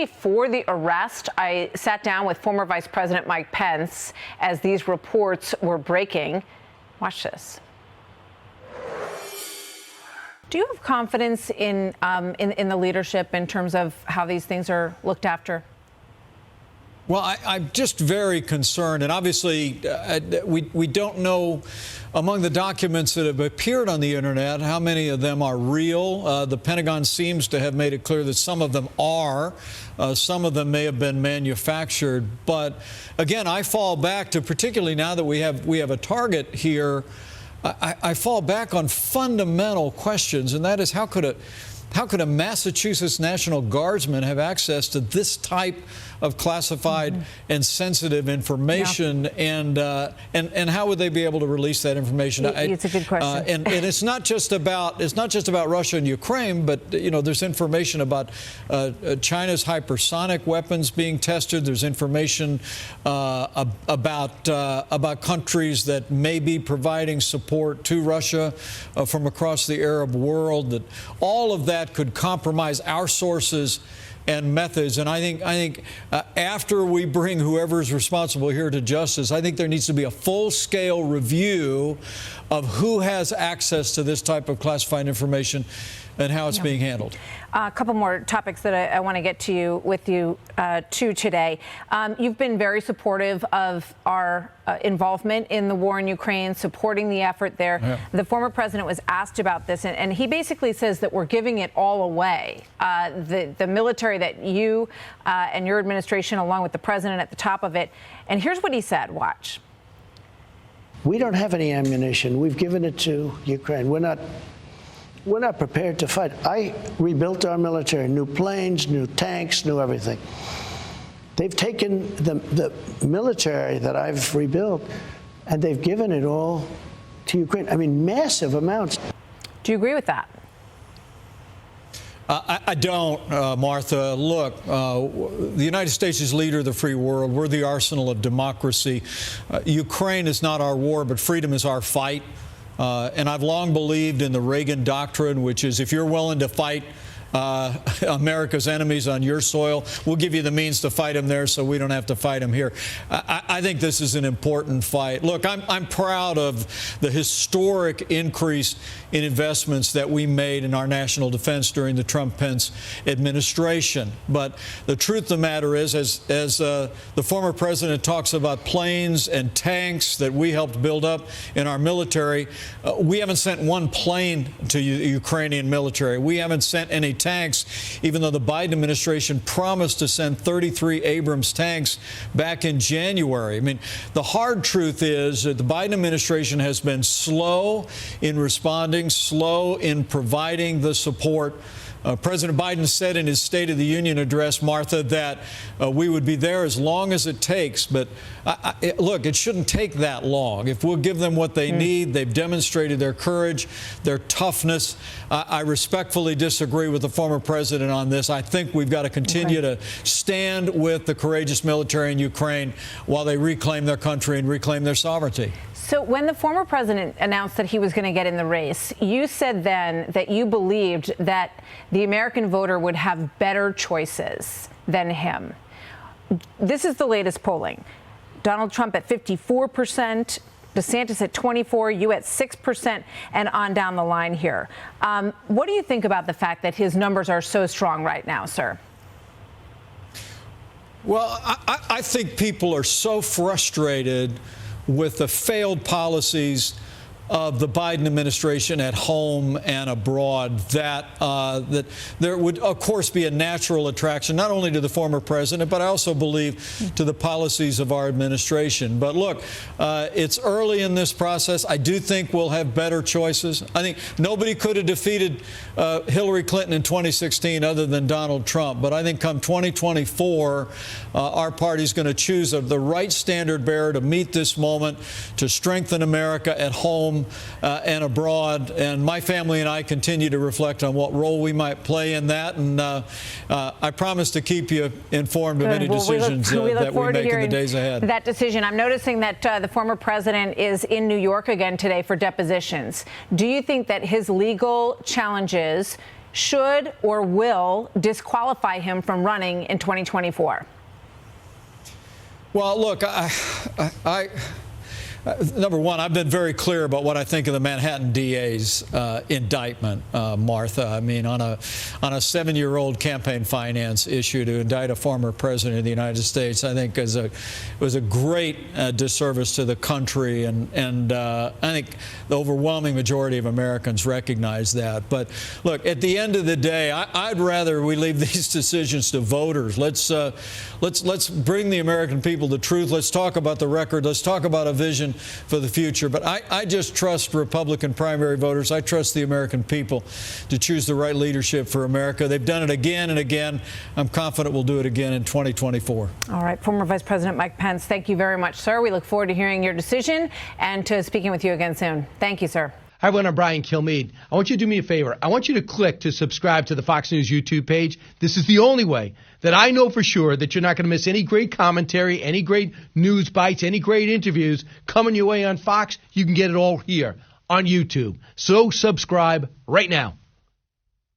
before the arrest, I sat down with former Vice President Mike Pence as these reports were breaking. Watch this. Do you have confidence in the leadership in terms of how these things are looked after? Well, I'm just very concerned, and obviously we don't know among the documents that have appeared on the internet how many of them are real. The Pentagon seems to have made it clear that some of them are. Some of them may have been manufactured. But again, I fall back to, particularly now that we have a target here, I fall back on fundamental questions, and that is how could a Massachusetts National Guardsman have access to this type of classified and sensitive information, and how would they be able to release that information? It's a good question. And it's not just about Russia and Ukraine, but there's information about China's hypersonic weapons being tested. There's information about countries that may be providing support to Russia from across the Arab world. That all of that could compromise our sources and methods. And I think after we bring whoever's responsible here to justice, I think there needs to be a full-scale review of who has access to this type of classified information and how it's being handled. A couple more topics that I want to get to with you today. You've been very supportive of our involvement in the war in Ukraine, supporting the effort there. Yeah. The former president was asked about this, and he basically says that we're giving it all away. The military that you and your administration, along with the president at the top of it. And here's what he said. Watch. We don't have any ammunition. We've given it to Ukraine. We're not prepared to fight. I rebuilt our military, new planes, new tanks, new everything. They've taken the military that I've rebuilt, and they've given it all to Ukraine. I mean, massive amounts. Do you agree with that? I don't, Martha. Look, the United States is leader of the free world. We're the arsenal of democracy. Ukraine is not our war, but freedom is our fight. And I've long believed in the Reagan doctrine, which is if you're willing to fight America's enemies on your soil, we'll give you the means to fight them there so we don't have to fight them here. I think this is an important fight. Look, I'm proud of the historic increase in investments that we made in our national defense during the Trump-Pence administration. But the truth of the matter is, as the former president talks about planes and tanks that we helped build up in our military, we haven't sent one plane to the Ukrainian military. We haven't sent any tanks, even though the Biden administration promised to send 33 Abrams tanks back in January. I mean, the hard truth is that the Biden administration has been slow in responding, slow in providing the support. President Biden said in his State of the Union address, Martha, that we would be there as long as it takes. But look, it shouldn't take that long. If we'll give them what they need, they've demonstrated their courage, their toughness. I respectfully disagree with the former president on this. I think we've got to continue to stand with the courageous military in Ukraine while they reclaim their country and reclaim their sovereignty. So when the former president announced that he was going to get in the race, you said then that you believed that the American voter would have better choices than him. This is the latest polling. Donald Trump at 54%, DeSantis at 24%, you at 6%, and on down the line here. What do you think about the fact that his numbers are so strong right now, sir? Well, I think people are so frustrated with the failed policies of the Biden administration at home and abroad, that there would, of course, be a natural attraction, not only to the former president, but I also believe to the policies of our administration. But look, it's early in this process. I do think we'll have better choices. I think nobody could have defeated Hillary Clinton in 2016 other than Donald Trump. But I think come 2024, our party's going to choose the right standard bearer to meet this moment, to strengthen America at home and abroad. And my family and I continue to reflect on what role we might play in that. And I promise to keep you informed of any decisions that we make in the days ahead. That decision. I'm noticing that the former president is in New York again today for depositions. Do you think that his legal challenges should or will disqualify him from running in 2024? Well, look, number one, I've been very clear about what I think of the Manhattan DA's indictment, Martha. I mean, on a 7-year-old campaign finance issue to indict a former president of the United States, I think was a great disservice to the country, and I think the overwhelming majority of Americans recognize that. But look, at the end of the day, I'd rather we leave these decisions to voters. Let's bring the American people the truth. Let's talk about the record. Let's talk about a vision for the future. But I just trust Republican primary voters. I trust the American people to choose the right leadership for America. They've done it again and again. I'm confident we'll do it again in 2024. All right. Former Vice President Mike Pence, thank you very much, sir. We look forward to hearing your decision and to speaking with you again soon. Thank you, sir. Hi, everyone. I'm Brian Kilmeade. I want you to do me a favor. I want you to click to subscribe to the Fox News YouTube page. This is the only way that I know for sure that you're not going to miss any great commentary, any great news bites, any great interviews coming your way on Fox. You can get it all here on YouTube. So subscribe right now.